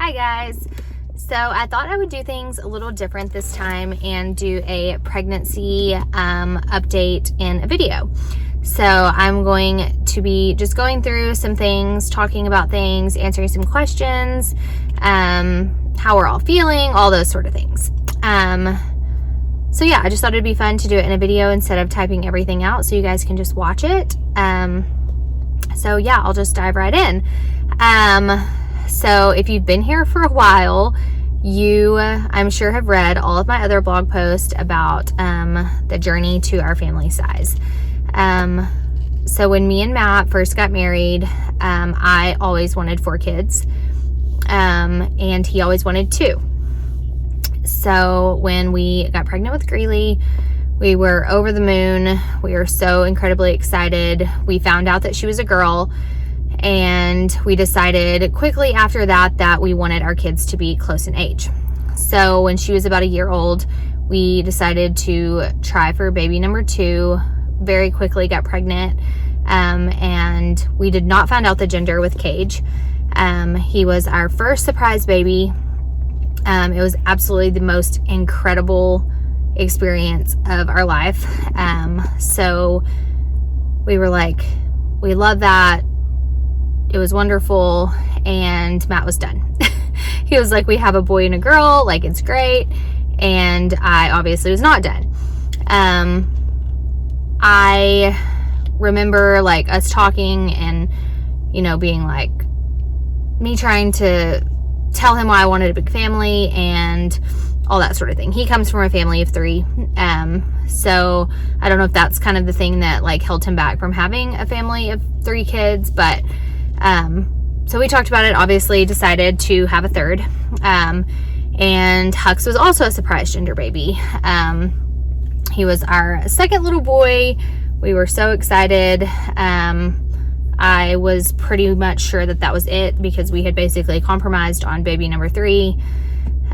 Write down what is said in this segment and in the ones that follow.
Hi guys. So I thought I would do things a little different this time and do a pregnancy update in a video. So I'm going to be just going through some things, talking about things, answering some questions, how we're all feeling, all those sort of things. So yeah, I just thought it'd be fun to do it in a video instead of typing everything out so you guys can just watch it. So yeah, I'll just dive right in. So if you've been here for a while, you, I'm sure, have read all of my other blog posts about the journey to our family size. So when me and Matt first got married, I always wanted 4 kids, and he always wanted 2. So when we got pregnant with Greeley, we were over the moon. We were so incredibly excited. We found out that she was a girl, and we decided quickly after that we wanted our kids to be close in age. So when she was about a year old, we decided to try for baby number 2. Very quickly got pregnant, and we did not find out the gender with Cage. He was our first surprise baby. It was absolutely the most incredible experience of our life. So we were like, we love that. It was wonderful. And Matt was done. He was like, we have a boy and a girl, like it's great. And I obviously was not done. I remember like us talking and, you know, being like, me trying to tell him why I wanted a big family and all that sort of thing. He comes from a family of 3. So I don't know if that's kind of the thing that like held him back from having a family of 3 kids, but, so we talked about it, obviously decided to have a 3rd. And Hux was also a surprise gender baby. He was our 2nd little boy. We were so excited. I was pretty much sure that was it because we had basically compromised on baby number 3.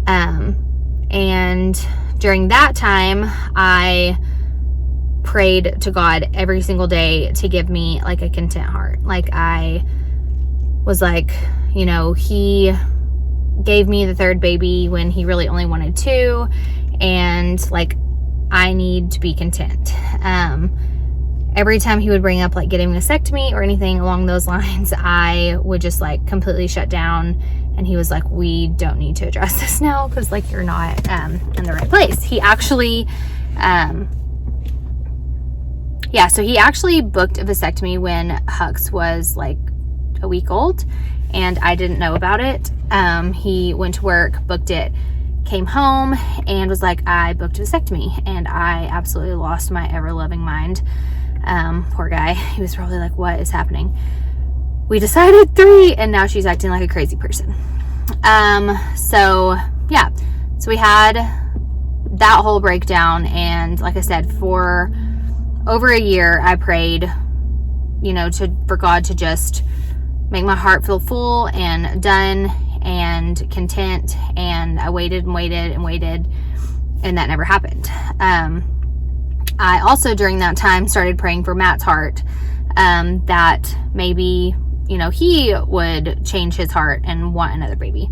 And during that time, I prayed to God every single day to give me like a content heart. Like I was like, you know, he gave me the 3rd baby when he really only wanted 2. And like, I need to be content. Every time he would bring up like getting a vasectomy or anything along those lines, I would just like completely shut down. And he was like, we don't need to address this now because like you're not in the right place. He actually, so he actually booked a vasectomy when Hux was like a week old, and I didn't know about it. He went to work, booked it, came home, and was like, I booked a vasectomy, and I absolutely lost my ever-loving mind. Poor guy. He was probably like, what is happening? We decided 3, and now she's acting like a crazy person. So we had that whole breakdown, and like I said, for over a year, I prayed, you know, for God to just make my heart feel full and done and content, and I waited and waited and waited, and that never happened. I also during that time started praying for Matt's heart, that maybe, you know, he would change his heart and want another baby.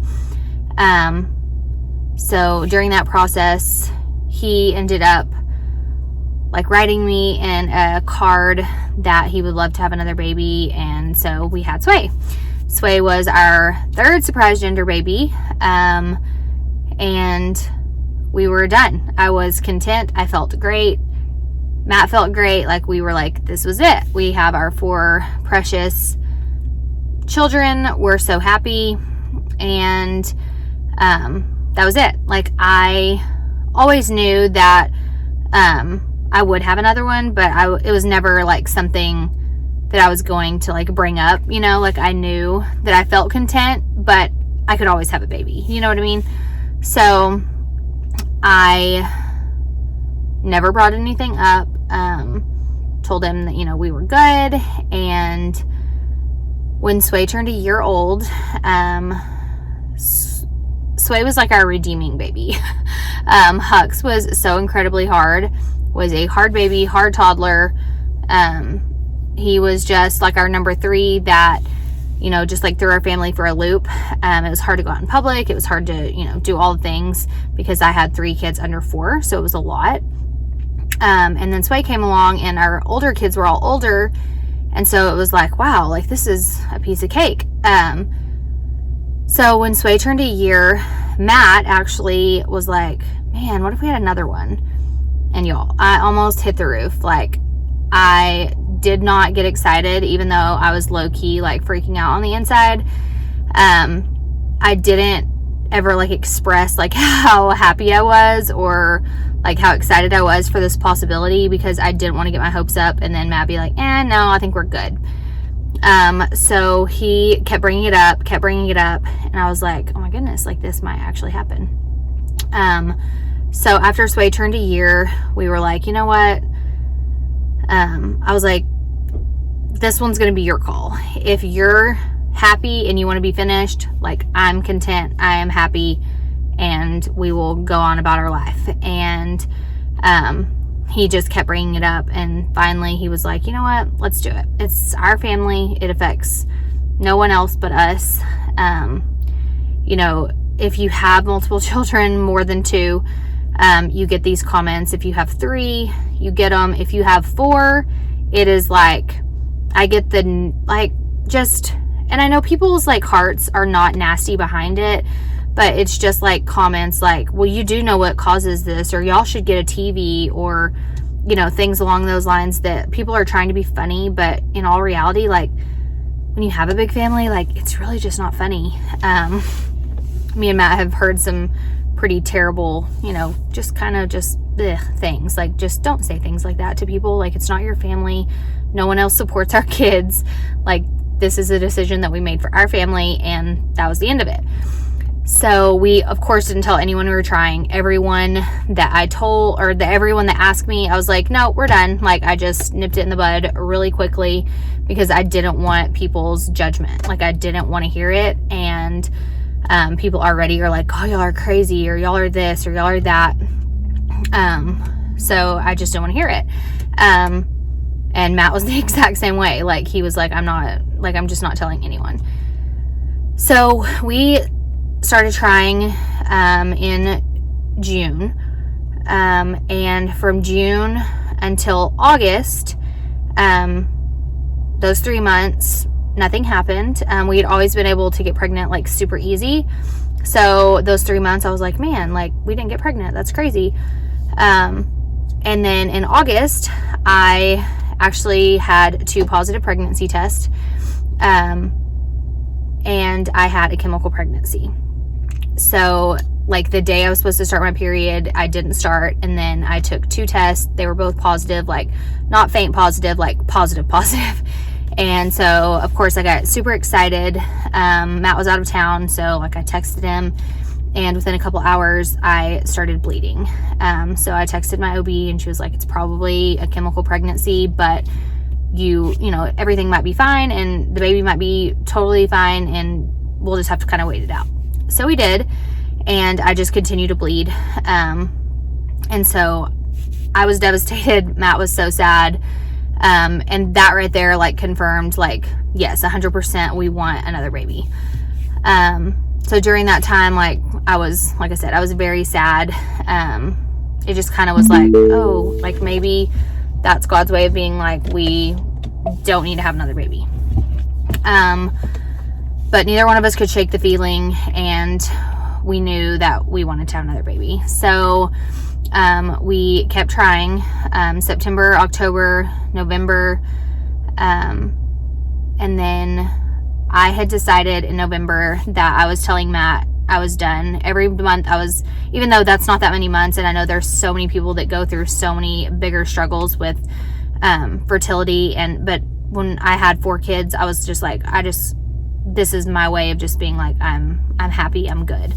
So during that process, he ended up like writing me in a card that he would love to have another baby, and so we had Sway. Sway was our 3rd surprise gender baby, and we were done. I was content. I felt great. Matt felt great. Like we were like, this was it. We have our 4 precious children. We're so happy. And that was it. Like I always knew that I would have another one, but it was never like something that I was going to like bring up, you know, like I knew that I felt content, but I could always have a baby, you know what I mean? So I never brought anything up, told him that, you know, we were good. And when Sway turned a year old, Sway was like our redeeming baby. Hux was so incredibly hard, was a hard baby, hard toddler. He was just like our number 3 that you know, just like threw our family for a loop. It was hard to go out in public. It was hard to, you know, do all the things because I had 3 kids under 4. So it was a lot. And then Sway came along and our older kids were all older. And so it was like, wow, like this is a piece of cake. So when Sway turned a year, Matt actually was like, man, what if we had another one? And y'all, I almost hit the roof. Like, I did not get excited, even though I was low-key like freaking out on the inside. I didn't ever like express like how happy I was or like how excited I was for this possibility, because I didn't want to get my hopes up and then Matt be like, no, I think we're good. So he kept bringing it up, and I was like, oh my goodness, like this might actually happen. So after Sway turned a year, we were like, you know what? I was like, this one's going to be your call. If you're happy and you want to be finished, like I'm content, I am happy, and we will go on about our life. And, he just kept bringing it up, and finally he was like, you know what, let's do it. It's our family. It affects no one else but us. You know, if you have multiple children, more than 2, you get these comments. If you have 3, you get them. If you have 4, it is like, I get the, like, just, and I know people's like hearts are not nasty behind it, but it's just like comments like, well, you do know what causes this, or y'all should get a TV, or, you know, things along those lines that people are trying to be funny, but in all reality, like when you have a big family, like it's really just not funny. Me and Matt have heard some pretty terrible, you know, just kind of just things. Like, just don't say things like that to people. Like, it's not your family. No one else supports our kids. Like, this is a decision that we made for our family, and that was the end of it. So we, of course, didn't tell anyone we were trying. Everyone that I told, or everyone that asked me, I was like, no, we're done. Like, I just nipped it in the bud really quickly because I didn't want people's judgment. Like, I didn't want to hear it. And people already are like, oh, y'all are crazy, or y'all are this, or y'all are that. So I just didn't want to hear it. And Matt was the exact same way. Like, he was like, I'm just not telling anyone. So we started trying in June, and from June until August, those 3 months, nothing happened. We had always been able to get pregnant like super easy. So those 3 months I was like, man, like we didn't get pregnant. That's crazy. And then in August, I actually had 2 positive pregnancy tests. And I had a chemical pregnancy. So like the day I was supposed to start my period, I didn't start. And then I took 2 tests. They were both positive, like not faint positive, like positive. And so of course I got super excited. Matt was out of town. So like I texted him, and within a couple hours I started bleeding. So I texted my OB, and she was like, it's probably a chemical pregnancy, but you know, everything might be fine and the baby might be totally fine, and we'll just have to kind of wait it out. So we did, and I just continued to bleed. And so I was devastated. Matt was so sad. And that right there, like, confirmed, like, yes, 100% we want another baby. So during that time, like I said, I was very sad. It just kind of was like, oh, like maybe that's God's way of being like, we don't need to have another baby. But neither one of us could shake the feeling, and we knew that we wanted to have another baby. So we kept trying. September, October, November, and then I had decided in November that I was telling Matt I was done. Every month I was, even though that's not that many months, and I know there's so many people that go through so many bigger struggles with fertility, but when I had 4 kids, I was just like, this is my way of just being like, I'm happy, I'm good.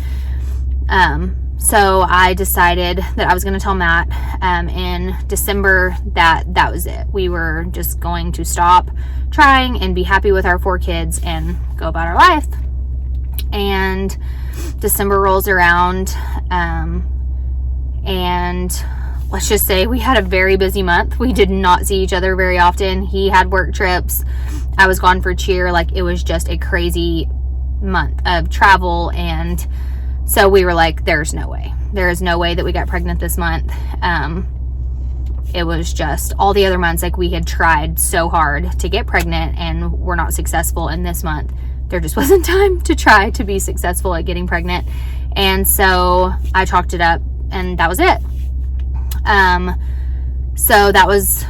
So I decided that I was going to tell Matt in December that was it. We were just going to stop trying and be happy with our 4 kids and go about our life. And December rolls around, and let's just say we had a very busy month. We did not see each other very often. He had work trips. I was gone for cheer. Like, it was just a crazy month of travel. And so we were like, there's no way. There is no way that we got pregnant this month. It was just all the other months, like, we had tried so hard to get pregnant and we're not successful. And this month, there just wasn't time to try to be successful at getting pregnant. And so I chalked it up and that was it. So that was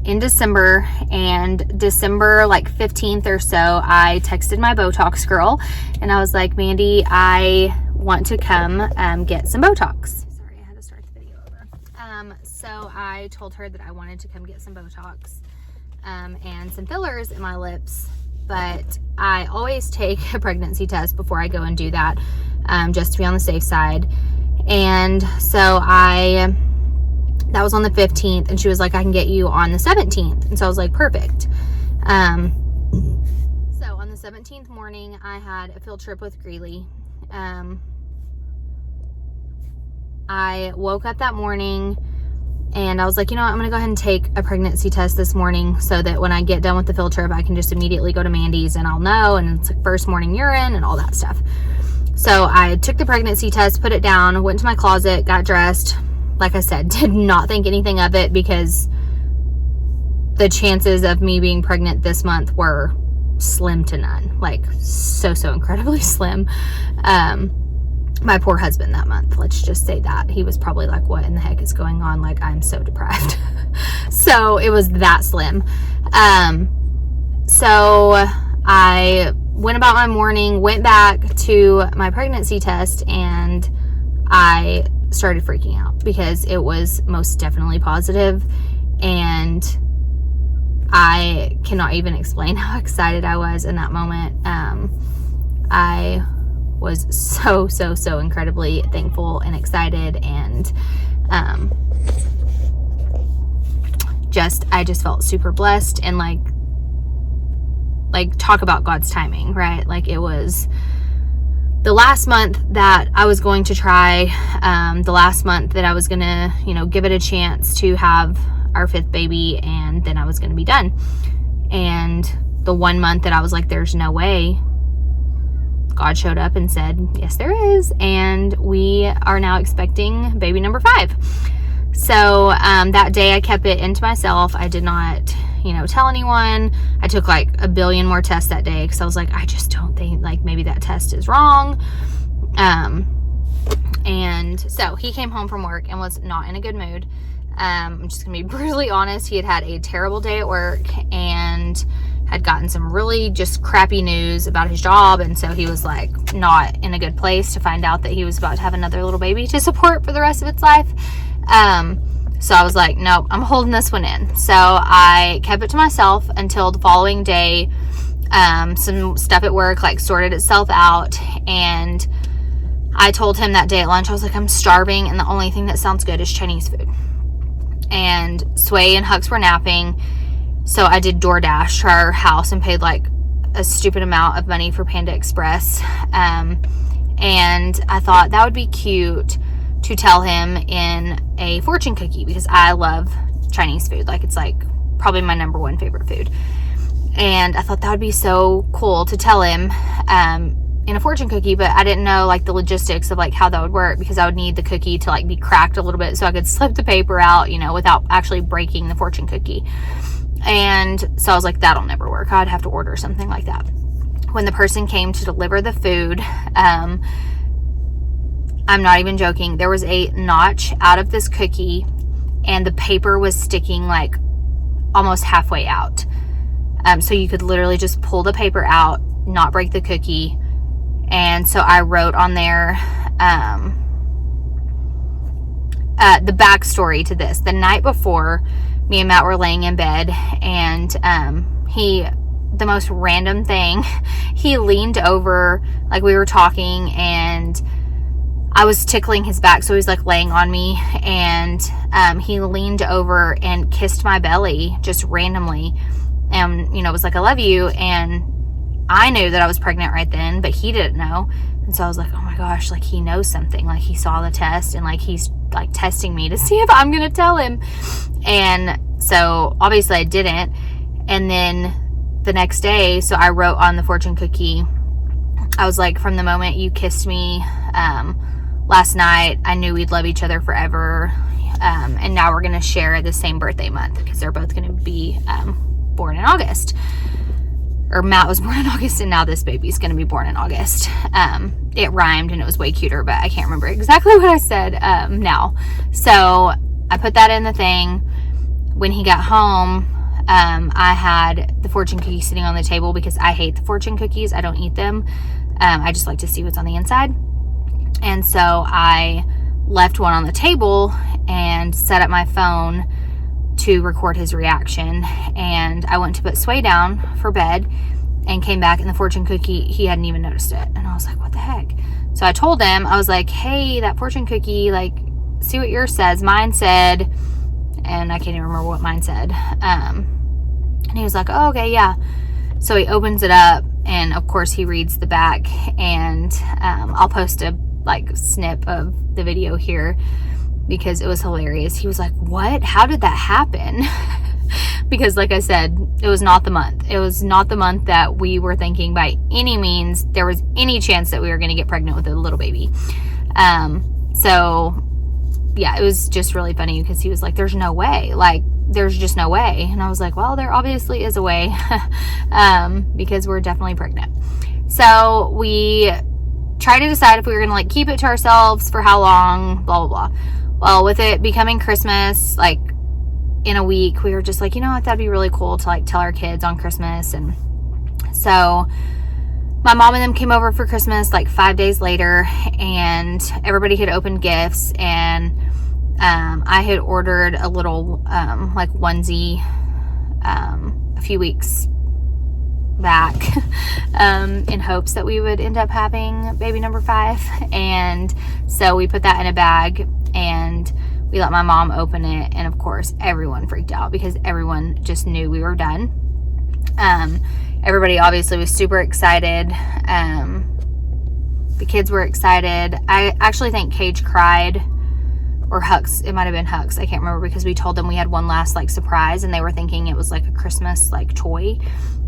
in December, and December like 15th or so, I texted my Botox girl and I was like, Mandy, I want to come get some Botox. Sorry, I had to start the video over. So I told her that I wanted to come get some Botox and some fillers in my lips, but I always take a pregnancy test before I go and do that, just to be on the safe side. And so that was on the 15th, and she was like, I can get you on the 17th. And so I was like, perfect. So on the 17th morning, I had a field trip with Greeley. I woke up that morning and I was like, you know what, I'm gonna go ahead and take a pregnancy test this morning so that when I get done with the field trip, I can just immediately go to Mandy's and I'll know, and it's like first morning urine and all that stuff. So I took the pregnancy test, put it down, went to my closet, got dressed. Like I said, did not think anything of it because the chances of me being pregnant this month were slim to none. Like, so incredibly slim. My poor husband that month, let's just say that. He was probably like, what in the heck is going on? Like, I'm so deprived. So it was that slim. So I went about my morning, went back to my pregnancy test, and I started freaking out because it was most definitely positive, and I cannot even explain how excited I was in that moment. I was so incredibly thankful and excited, and I just felt super blessed, and like talk about God's timing, right? Like, it was the last month that I was going to try, the last month that I was gonna, give it a chance to have our 5th baby, and then I was gonna be done. And the 1 month that I was like, there's no way, God showed up and said, yes, there is. And we are now expecting baby number 5. So that day I kept it into myself. I did not, tell anyone. I took like a billion more tests that day because I was like, I just don't think, like, maybe that test is wrong. And so he came home from work and was not in a good mood. I'm just gonna be brutally honest. He had a terrible day at work and had gotten some really just crappy news about his job, and so he was like not in a good place to find out that he was about to have another little baby to support for the rest of its life. So I was like, nope, I'm holding this one in. So I kept it to myself until the following day. Some stuff at work like sorted itself out, and I told him that day at lunch, I was like, I'm starving and the only thing that sounds good is Chinese food. And Sway and Hux were napping, so I did DoorDash to our house and paid like a stupid amount of money for Panda Express. And I thought that would be cute to tell him in a fortune cookie, because I love Chinese food. Like, it's like probably my number 1 favorite food. And I thought that would be so cool to tell him in a fortune cookie, but I didn't know like the logistics of like how that would work, because I would need the cookie to like be cracked a little bit so I could slip the paper out, without actually breaking the fortune cookie. And so I was like, that'll never work. I'd have to order something like that. When the person came to deliver the food, I'm not even joking, there was a notch out of this cookie and the paper was sticking like almost halfway out. So you could literally just pull the paper out, not break the cookie. And so I wrote on there the backstory to this. The night before, me and Matt were laying in bed, and the most random thing, he leaned over, like we were talking, and I was tickling his back, so he was like laying on me, and he leaned over and kissed my belly just randomly, and was like, I love you. And I knew that I was pregnant right then, but he didn't know. And so I was like, oh my gosh, like he knows something, like he saw the test, and like he's like testing me to see if I'm gonna tell him. And so obviously I didn't. And then the next day, so I wrote on the fortune cookie, I was like, from the moment you kissed me last night, I knew we'd love each other forever. And now we're gonna share the same birthday month because they're both gonna be born in August. Or Matt was born in August, and now this baby's gonna be born in August. It rhymed and it was way cuter, but I can't remember exactly what I said now. So I put that in the thing. When he got home, I had the fortune cookie sitting on the table because I hate the fortune cookies. I don't eat them. I just like to see what's on the inside. And so I left one on the table and set up my phone to record his reaction. And I went to put Sway down for bed and came back, and the fortune cookie, he hadn't even noticed it. And I was like, what the heck? So I told him, I was like, hey, that fortune cookie, like, see what yours says. Mine said, and I can't even remember what mine said. And he was like, oh, okay, yeah. So he opens it up, and of course he reads the back, and I'll post a like snip of the video here because it was hilarious. He was like, what? How did that happen? Because like I said, it was not the month. It was not the month that we were thinking by any means there was any chance that we were going to get pregnant with a little baby. So yeah, it was just really funny because he was like, there's no way. Like, there's just no way. And I was like, well, there obviously is a way because we're definitely pregnant. So we try to decide if we were going to like keep it to ourselves for how long, blah, blah, blah. Well, with it becoming Christmas, like in a week, we were just like, you know what, that'd be really cool to like tell our kids on Christmas. And so my mom and them came over for Christmas like 5 days later, and everybody had opened gifts, and I had ordered a little like onesie a few weeks back in hopes that we would end up having baby number 5. And so we put that in a bag and we let my mom open it, and of course everyone freaked out because everyone just knew we were done. Everybody obviously was super excited. The kids were excited. I actually think Cage cried, or Hux. It might have been Hux. I can't remember, because we told them we had one last like surprise, and they were thinking it was like a Christmas like toy.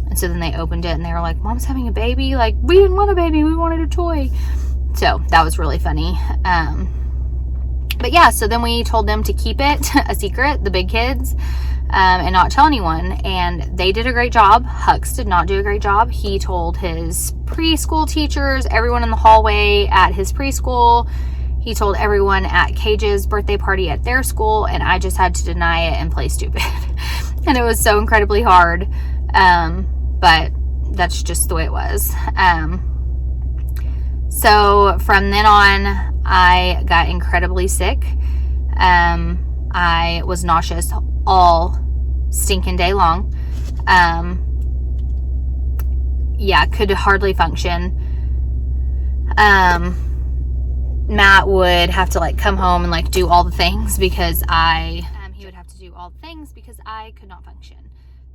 And so then they opened it and they were like, Mom's having a baby. Like, we didn't want a baby, we wanted a toy. So that was really funny. But yeah, so then we told them to keep it a secret, the big kids, and not tell anyone. And they did a great job. Hux did not do a great job. He told his preschool teachers, everyone in the hallway at his preschool. He told everyone at Cage's birthday party at their school, and I just had to deny it and play stupid. And it was so incredibly hard. But that's just the way it was. So from then on, I got incredibly sick. I was nauseous all stinking day long. Yeah, could hardly function. Matt would have to like come home and like do all the things because he would have to do all the things because I could not function.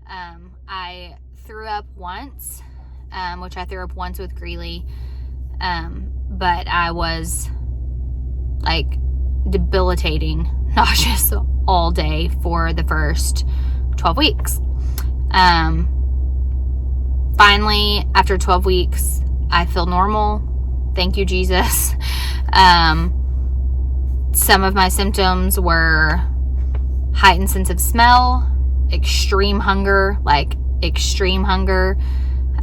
I threw up once, which I threw up once with Greeley. But I was like debilitating nauseous all day for the first 12 weeks. Finally, after 12 weeks, I feel normal. Thank you, Jesus. Some of my symptoms were heightened sense of smell, extreme hunger, like extreme hunger.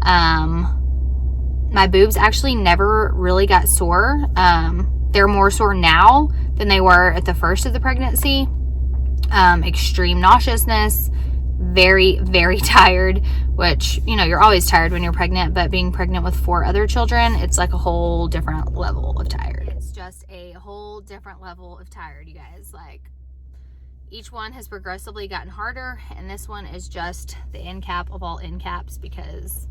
My boobs actually never really got sore. They're more sore now than they were at the first of the pregnancy. Extreme nauseousness, very, very tired, which, you know, you're always tired when you're pregnant, but being pregnant with 4 other children, it's like a whole different level of tired. It's just a whole different level of tired, you guys. Like, each one has progressively gotten harder, and this one is just the end cap of all end caps because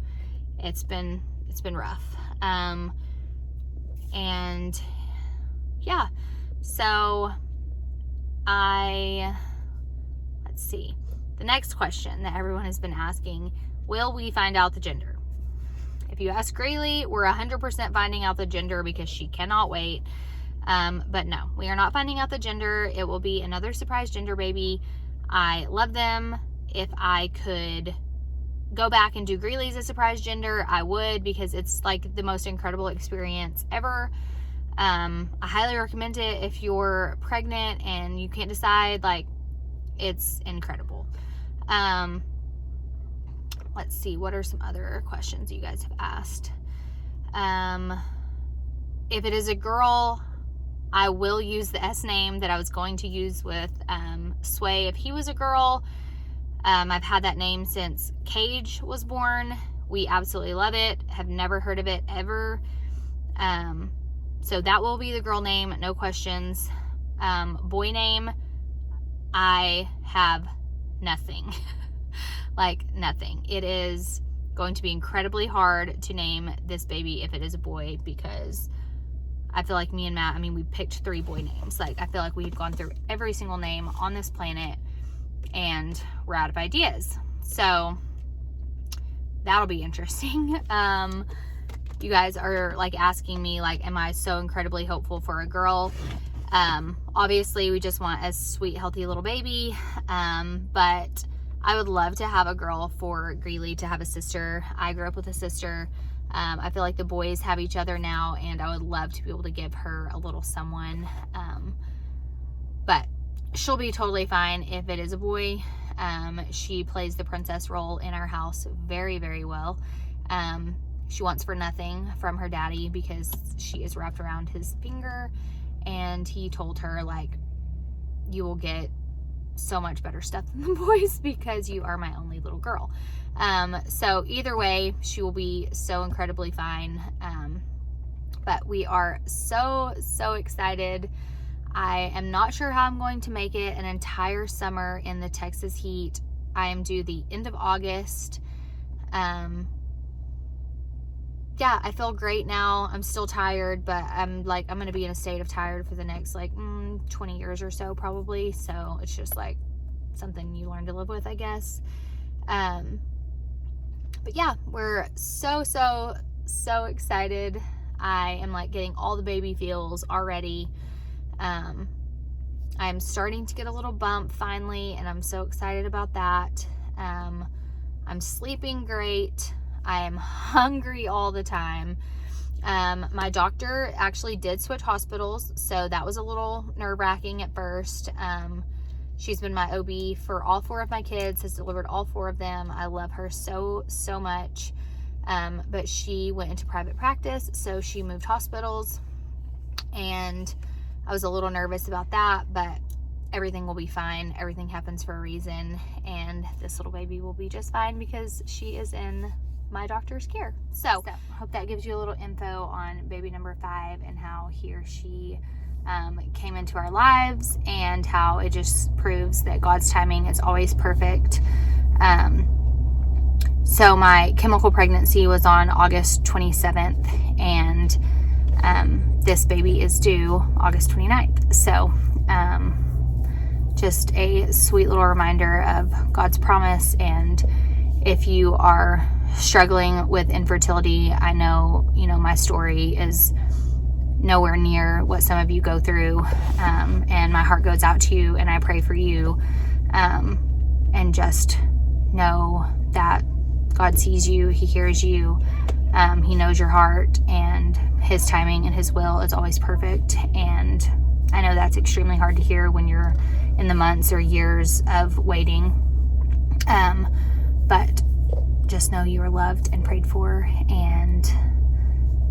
it's been rough. And yeah, so let's see. The next question that everyone has been asking, will we find out the gender? If you ask Greeley, we're 100% finding out the gender because she cannot wait. But no, we are not finding out the gender. It will be another surprise gender baby. I love them. If I could go back and do Greeley as a surprise gender, I would, because it's like the most incredible experience ever. I highly recommend it if you're pregnant and you can't decide. Like, it's incredible. Let's see, what are some other questions you guys have asked? If it is a girl, I will use the S name that I was going to use with Sway if he was a girl. I've had that name since Cage was born. We absolutely love it. Have never heard of it ever. So that will be the girl name, no questions. Boy name, I have nothing. Like, nothing. It is going to be incredibly hard to name this baby if it is a boy, because I feel like me and Matt, we picked 3 boy names. Like, I feel like we've gone through every single name on this planet and we're out of ideas. So that'll be interesting. You guys are like asking me, like, am I so incredibly hopeful for a girl? Obviously we just want a sweet, healthy little baby. But I would love to have a girl for Greeley to have a sister. I grew up with a sister. I feel like the boys have each other now, and I would love to be able to give her a little someone. But she'll be totally fine if it is a boy. She plays the princess role in our house very, very well. She wants for nothing from her daddy because she is wrapped around his finger, and he told her, like, you will get so much better stuff than the boys because you are my only little girl. So either way, she will be so incredibly fine. But we are so excited. I am not sure how I'm going to make it an entire summer in the Texas heat. I am due the end of August. Yeah, I feel great now. I'm still tired, but I'm going to be in a state of tired for the next 20 years or so probably. So it's just like something you learn to live with, I guess. But yeah, we're so excited. I am like getting all the baby feels already. I'm starting to get a little bump finally, and I'm so excited about that. I'm sleeping great. I am hungry all the time. My doctor actually did switch hospitals, so that was a little nerve-wracking at first. She's been my OB for all 4 of my kids, has delivered all 4 of them. I love her so much. But she went into private practice, so she moved hospitals, and I was a little nervous about that, but everything will be fine. Everything happens for a reason, and this little baby will be just fine because she is in my doctor's care. So hope that gives you a little info on baby number 5 and how he or she came into our lives, and how it just proves that God's timing is always perfect. So my chemical pregnancy was on August 27th, and this baby is due August 29th. So just a sweet little reminder of God's promise. And if you are struggling with infertility, I know, my story is nowhere near what some of you go through, and my heart goes out to you, and I pray for you, and just know that God sees you, He hears you, He knows your heart, and His timing and His will is always perfect. And I know that's extremely hard to hear when you're in the months or years of waiting, but just know you are loved and prayed for. And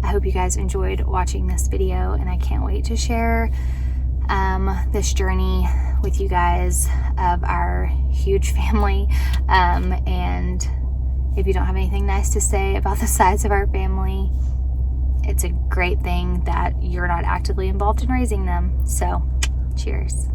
I hope you guys enjoyed watching this video, and I can't wait to share this journey with you guys of our huge family. And if you don't have anything nice to say about the size of our family, it's a great thing that you're not actively involved in raising them. So cheers.